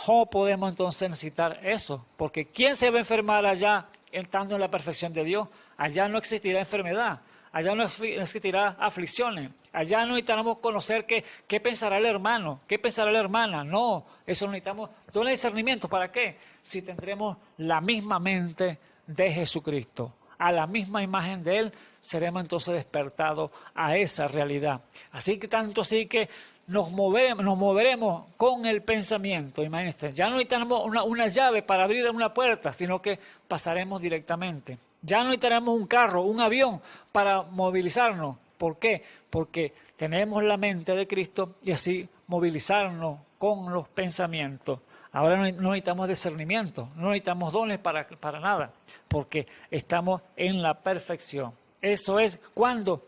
no podemos entonces necesitar eso. Porque ¿quién se va a enfermar allá estando en la perfección de Dios? Allá no existirá enfermedad. Allá no existirá aflicciones. Allá no necesitamos conocer qué pensará el hermano, qué pensará la hermana. No, eso necesitamos doble discernimiento. ¿Para qué? Si tendremos la misma mente de Jesucristo, a la misma imagen de Él, seremos entonces despertados a esa realidad. Así que tanto así que nos moveremos con el pensamiento. Imagínense, ya no necesitamos una llave para abrir una puerta, sino que pasaremos directamente. Ya no necesitaremos un carro, un avión para movilizarnos. ¿Por qué? Porque tenemos la mente de Cristo y así movilizarnos con los pensamientos. Ahora no necesitamos discernimiento, no necesitamos dones para nada, porque estamos en la perfección. Eso es cuando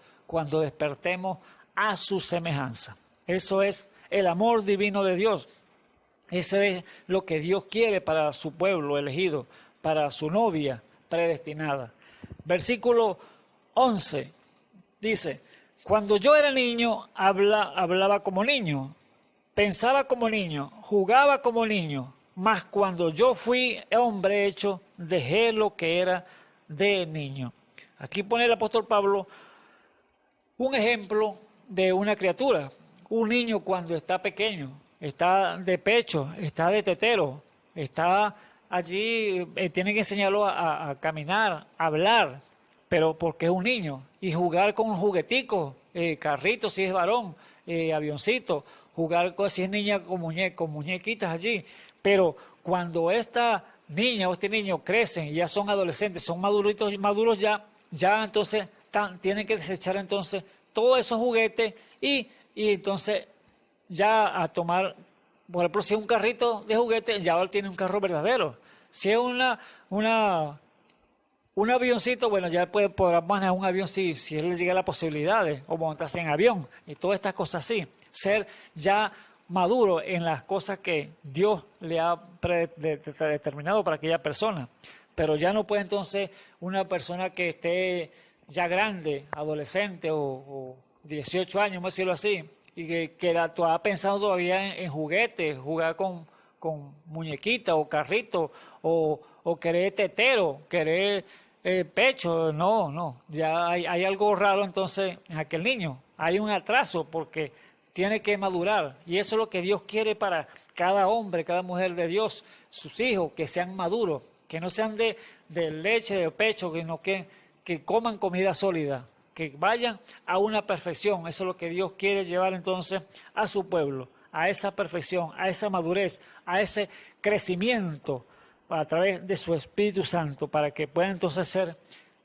despertemos a su semejanza. Eso es el amor divino de Dios. Eso es lo que Dios quiere para su pueblo elegido, para su novia predestinada. Versículo 11 dice, cuando yo era niño hablaba como niño, pensaba como niño, jugaba como niño, mas cuando yo fui hombre hecho, dejé lo que era de niño. Aquí pone el apóstol Pablo un ejemplo de una criatura, un niño cuando está pequeño, está de pecho, está de tetero, está allí, tiene que enseñarlo a caminar, a hablar, pero porque es un niño, y jugar con jugueticos, carritos si es varón, avioncito, jugar si es niña con muñequitas allí. Pero cuando esta niña o este niño crecen, ya son adolescentes, son maduros ya entonces tienen que desechar entonces todos esos juguetes y entonces ya a tomar, por ejemplo, si es un carrito de juguete, ya ahora tiene un carro verdadero. Si es un avioncito, bueno, ya podrá manejar un avión si él le llega la posibilidad o montarse en avión y todas estas cosas así. Ser ya maduro en las cosas que Dios le ha determinado para aquella persona. Pero ya no puede entonces una persona que esté ya grande, adolescente o 18 años, vamos a decirlo así, y que ha pensado todavía en juguetes, jugar con muñequita o carrito o querer tetero, querer pecho. No, ya hay algo raro entonces en aquel niño. Hay un atraso porque tiene que madurar y eso es lo que Dios quiere para cada hombre, cada mujer de Dios, sus hijos, que sean maduros, que no sean de leche, de pecho, que coman comida sólida, que vayan a una perfección. Eso es lo que Dios quiere llevar entonces a su pueblo, a esa perfección, a esa madurez, a ese crecimiento a través de su Espíritu Santo, para que puedan entonces ser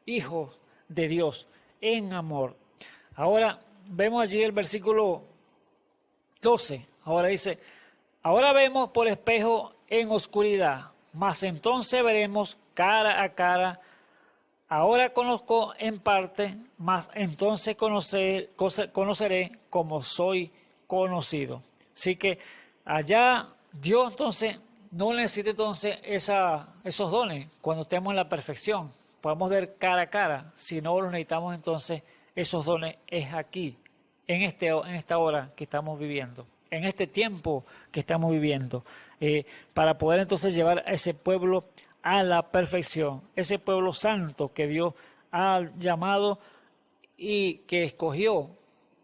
hijos de Dios en amor. Ahora vemos allí el versículo 12. Ahora dice, ahora vemos por espejo en oscuridad, mas entonces veremos cara a cara. Ahora conozco en parte, mas entonces conoceré como soy conocido. Así que allá Dios entonces no necesita entonces esos dones cuando estemos en la perfección. Podemos ver cara a cara. Si no los necesitamos entonces esos dones es aquí, en esta hora que estamos viviendo, en este tiempo que estamos viviendo, para poder entonces llevar a ese pueblo a la perfección, ese pueblo santo que Dios ha llamado y que escogió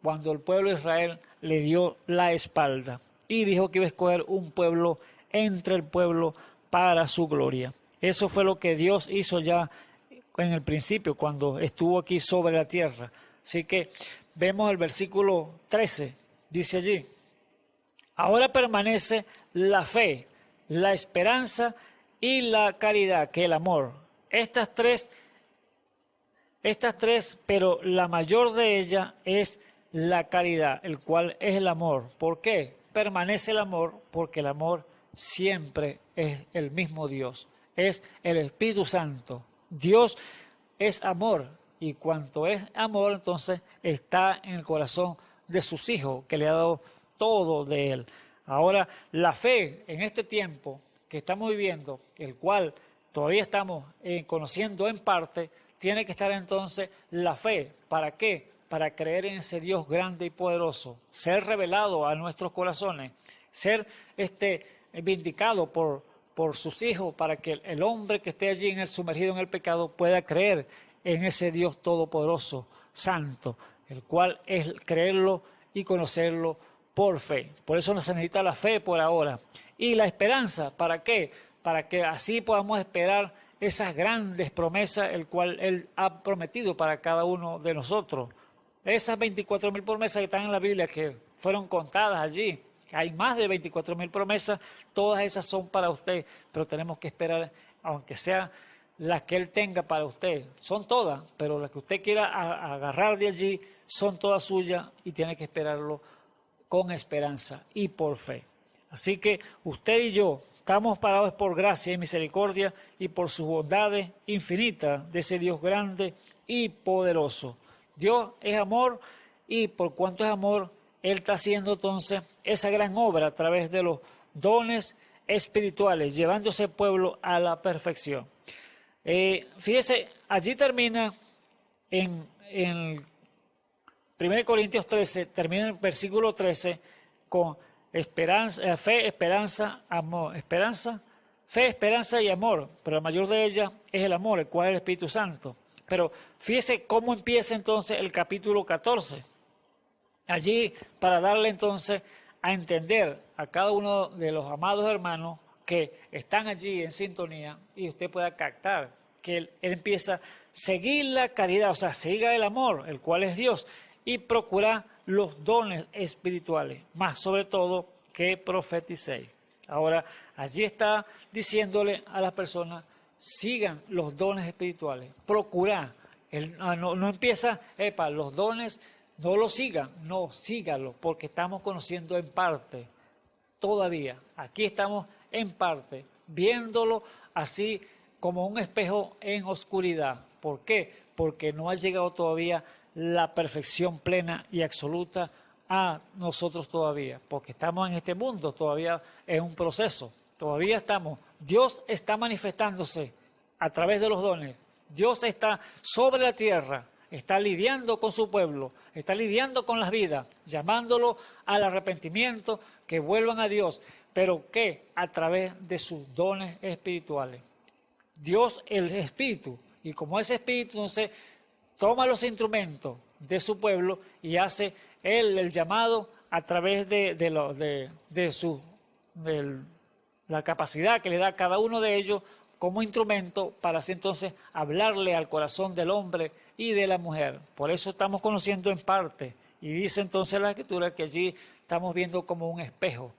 cuando el pueblo de Israel le dio la espalda y dijo que iba a escoger un pueblo entre el pueblo para su gloria. Eso fue lo que Dios hizo ya en el principio, cuando estuvo aquí sobre la tierra. Así que vemos el versículo 13, dice allí, ahora permanece la fe, la esperanza y la caridad, que el amor. Estas tres, pero la mayor de ellas es la caridad, el cual es el amor. ¿Por qué? Permanece el amor, porque el amor siempre es el mismo Dios, es el Espíritu Santo. Dios es amor, y cuanto es amor, entonces está en el corazón de sus hijos, que le ha dado todo de él. Ahora, la fe en este tiempo que estamos viviendo, el cual todavía estamos conociendo en parte, tiene que estar entonces la fe. ¿Para qué? Para creer en ese Dios grande y poderoso, ser revelado a nuestros corazones, ser vindicado por sus hijos, para que el hombre que esté allí sumergido en el pecado pueda creer en ese Dios todopoderoso, santo, el cual es creerlo y conocerlo por fe. Por eso se necesita la fe por ahora. Y la esperanza, ¿para qué? Para que así podamos esperar esas grandes promesas, el cual Él ha prometido para cada uno de nosotros. Esas 24.000 promesas que están en la Biblia, que fueron contadas allí, hay más de 24.000 promesas, todas esas son para usted, pero tenemos que esperar, aunque sea las que Él tenga para usted. Son todas, pero las que usted quiera agarrar de allí son todas suyas y tiene que esperarlo con esperanza y por fe. Así que usted y yo estamos parados por gracia y misericordia y por sus bondades infinitas de ese Dios grande y poderoso. Dios es amor y por cuanto es amor, Él está haciendo entonces esa gran obra a través de los dones espirituales, llevando ese pueblo a la perfección. Fíjese, allí termina en 1 Corintios 13, termina en el versículo 13 con esperanza, fe, esperanza, amor, fe, esperanza y amor, pero la mayor de ellas es el amor, el cual es el Espíritu Santo. Pero fíjese cómo empieza entonces el capítulo 14. Allí, para darle entonces a entender a cada uno de los amados hermanos que están allí en sintonía y usted pueda captar que él empieza a seguir la caridad, o sea, siga el amor, el cual es Dios, y procurar los dones espirituales, más sobre todo que profeticéis. Ahora, allí está diciéndole a las personas, sigan los dones espirituales, procurar. No empieza, los dones, no los sigan, no, síganlos, porque estamos conociendo en parte, todavía. Aquí estamos en parte, viéndolo así como un espejo en oscuridad. ¿Por qué? Porque no ha llegado todavía la perfección plena y absoluta a nosotros todavía, porque estamos en este mundo, todavía es un proceso, todavía estamos, Dios está manifestándose a través de los dones, Dios está sobre la tierra, está lidiando con su pueblo, está lidiando con las vidas, llamándolo al arrepentimiento, que vuelvan a Dios, pero ¿qué? A través de sus dones espirituales. Dios el Espíritu, y como ese Espíritu, entonces, toma los instrumentos de su pueblo y hace Él el llamado a través de la capacidad que le da a cada uno de ellos como instrumento para así entonces hablarle al corazón del hombre y de la mujer. Por eso estamos conociendo en parte. Y dice entonces la Escritura que allí estamos viendo como un espejo.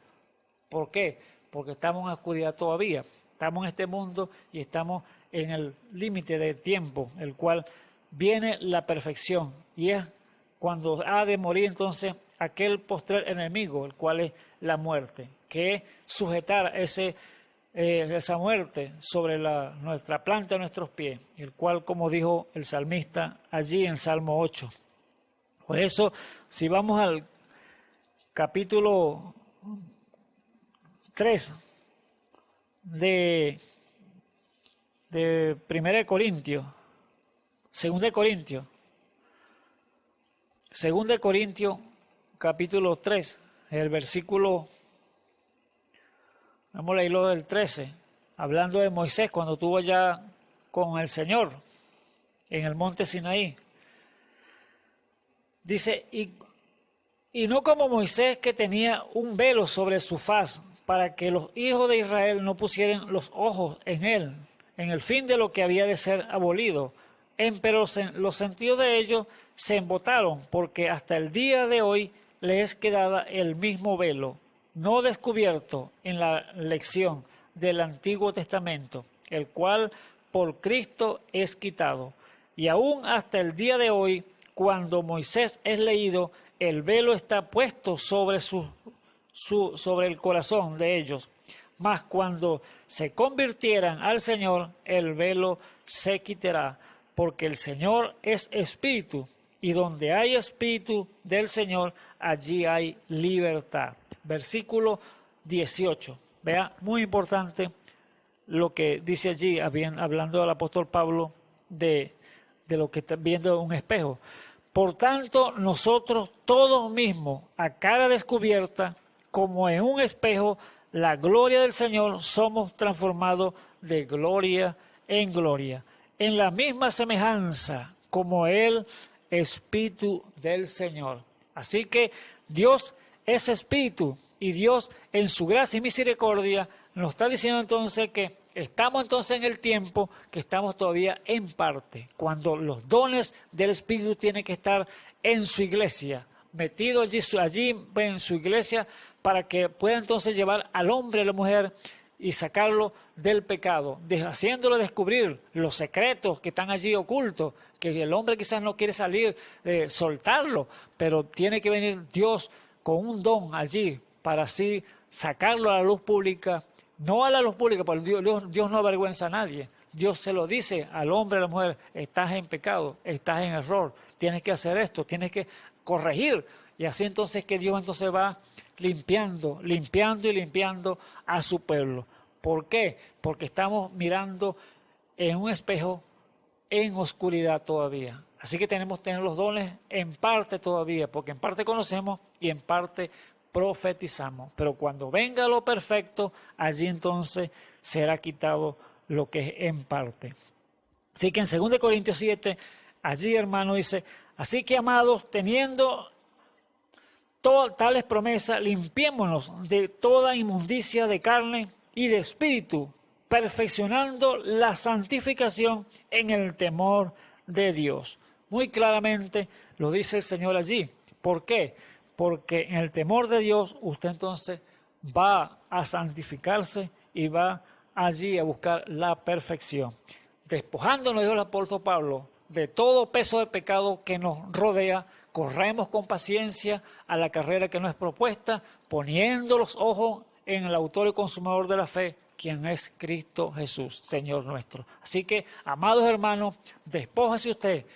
¿Por qué? Porque estamos en la oscuridad todavía. Estamos en este mundo y estamos en el límite del tiempo, el cual viene la perfección. Y es cuando ha de morir entonces aquel postrer enemigo, el cual es la muerte, que es sujetar esa muerte sobre nuestra planta de nuestros pies, el cual, como dijo el salmista allí en Salmo 8. Por eso, si vamos al capítulo 3 de 1 de Corintios, 2 de Corintios, capítulo 3, el versículo, vamos a leerlo del 13, hablando de Moisés cuando estuvo allá con el Señor en el monte Sinaí. Dice, y no como Moisés, que tenía un velo sobre su faz, para que los hijos de Israel no pusieran los ojos en él, en el fin de lo que había de ser abolido. Pero los sentidos de ellos se embotaron, porque hasta el día de hoy les quedaba el mismo velo, no descubierto en la lección del Antiguo Testamento, el cual por Cristo es quitado. Y aún hasta el día de hoy, cuando Moisés es leído, el velo está puesto sobre sobre el corazón de ellos. Mas cuando se convirtieran al Señor, el velo se quitará, porque el Señor es espíritu, y donde hay espíritu del Señor, allí hay libertad. Versículo 18. Vea, muy importante lo que dice allí, hablando del apóstol Pablo de lo que está viendo en un espejo. Por tanto, nosotros todos mismos, a cara descubierta, como en un espejo, la gloria del Señor, somos transformados de gloria en gloria, en la misma semejanza como el Espíritu del Señor. Así que Dios es Espíritu, y Dios en su gracia y misericordia nos está diciendo entonces que estamos entonces en el tiempo que estamos todavía en parte, cuando los dones del Espíritu tienen que estar en su iglesia, metido allí en su iglesia, para que pueda entonces llevar al hombre y a la mujer y sacarlo del pecado, haciéndolo descubrir los secretos que están allí ocultos, que el hombre quizás no quiere salir, soltarlo, pero tiene que venir Dios con un don allí para así sacarlo a la luz pública, no a la luz pública, porque Dios no avergüenza a nadie. Dios se lo dice al hombre y a la mujer: estás en pecado, estás en error, tienes que hacer esto, tienes que corregir. Y así entonces que Dios entonces va limpiando a su pueblo. ¿Por qué? Porque estamos mirando en un espejo en oscuridad todavía. Así que tenemos que tener los dones en parte todavía, porque en parte conocemos y en parte profetizamos. Pero cuando venga lo perfecto, allí entonces será quitado lo que es en parte. Así que en 2 Corintios 7, allí, hermano, dice: así que, amados, teniendo tales promesas, limpiémonos de toda inmundicia de carne y de espíritu, perfeccionando la santificación en el temor de Dios. Muy claramente lo dice el Señor allí. ¿Por qué? Porque en el temor de Dios usted entonces va a santificarse y va allí a buscar la perfección. Despojándonos, dijo el apóstol Pablo, de todo peso de pecado que nos rodea, corremos con paciencia a la carrera que nos es propuesta, poniendo los ojos en el autor y consumador de la fe, quien es Cristo Jesús, Señor nuestro. Así que, amados hermanos, despójese usted,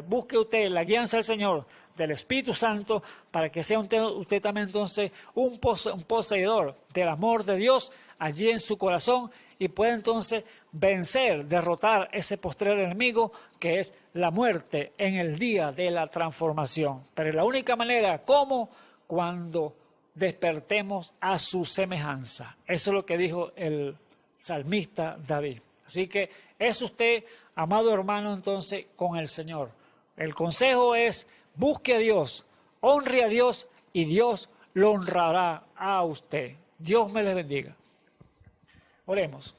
busque usted la guianza del Señor, del Espíritu Santo, para que sea usted también entonces un poseedor del amor de Dios allí en su corazón, y pueda entonces vencer, derrotar ese postrer enemigo que es la muerte en el día de la transformación. Pero la única manera, ¿cómo? Cuando despertemos a su semejanza. Eso es lo que dijo el salmista David. Así que es usted, amado hermano, entonces con el Señor. El consejo es: busque a Dios, honre a Dios, y Dios lo honrará a usted. Dios me les bendiga. Oremos.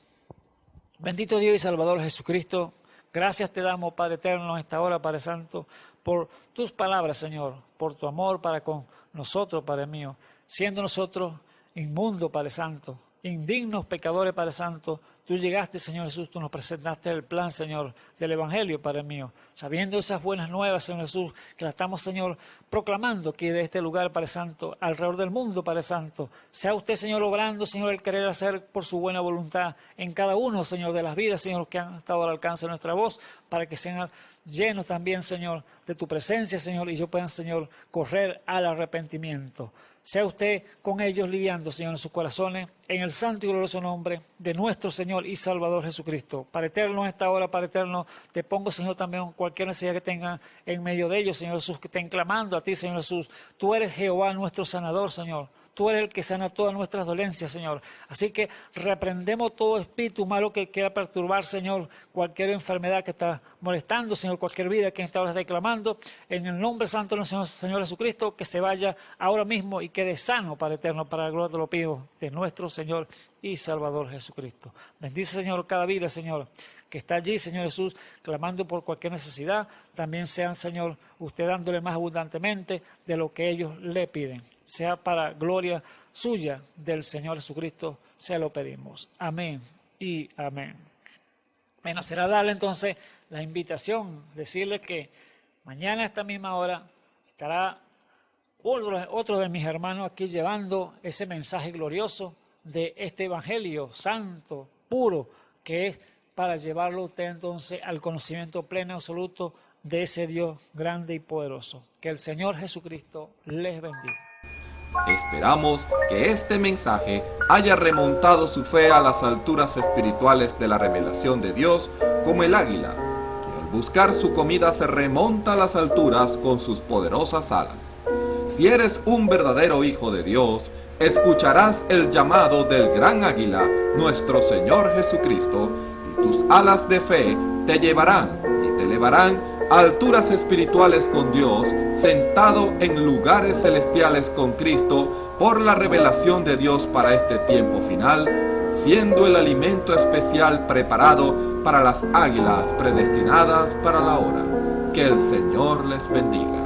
Bendito Dios y Salvador Jesucristo, gracias te damos, Padre eterno, en esta hora, Padre Santo, por tus palabras, Señor, por tu amor para con nosotros, Padre mío, siendo nosotros inmundos, Padre Santo, indignos pecadores, Padre Santo, tú llegaste, Señor Jesús, tú nos presentaste el plan, Señor, del Evangelio, Padre mío, sabiendo esas buenas nuevas, Señor Jesús, que la estamos, Señor, proclamando aquí de este lugar, Padre Santo, alrededor del mundo, Padre Santo. Sea usted, Señor, obrando, Señor, el querer hacer por su buena voluntad en cada uno, Señor, de las vidas, Señor, que han estado al alcance de nuestra voz, para que sean llenos también, Señor, de tu presencia, Señor, y yo puedan, Señor, correr al arrepentimiento. Sea usted con ellos lidiando, Señor, en sus corazones, en el santo y glorioso nombre de nuestro Señor y Salvador Jesucristo. Para eterno en esta hora, para eterno, te pongo, Señor, también cualquier necesidad que tengan en medio de ellos, Señor Jesús, que estén clamando a ti, Señor Jesús. Tú eres Jehová, nuestro sanador, Señor. Tú eres el que sana todas nuestras dolencias, Señor. Así que reprendemos todo espíritu malo que quiera perturbar, Señor, cualquier enfermedad que está molestando, Señor, cualquier vida que esta hora esté clamando. En el nombre santo de nuestro Señor Jesucristo, que se vaya ahora mismo y quede sano para eterno, para la gloria de lo pido de nuestro Señor y Salvador Jesucristo. Bendice, Señor, cada vida, Señor, que está allí, Señor Jesús, clamando por cualquier necesidad. También sean, Señor, usted dándole más abundantemente de lo que ellos le piden. Sea para gloria suya del Señor Jesucristo, se lo pedimos. Amén y amén. Bueno, será darle entonces la invitación, decirle que mañana a esta misma hora estará otro de mis hermanos aquí llevando ese mensaje glorioso de este evangelio santo, puro, que es para llevarlo usted entonces al conocimiento pleno y absoluto de ese Dios grande y poderoso. Que el Señor Jesucristo les bendiga. Esperamos que este mensaje haya remontado su fe a las alturas espirituales de la revelación de Dios, como el águila, que al buscar su comida se remonta a las alturas con sus poderosas alas. Si eres un verdadero hijo de Dios, escucharás el llamado del gran águila, nuestro Señor Jesucristo, y tus alas de fe te llevarán y te elevarán a alturas espirituales con Dios, sentado en lugares celestiales con Cristo, por la revelación de Dios para este tiempo final, siendo el alimento especial preparado para las águilas predestinadas para la hora. Que el Señor les bendiga.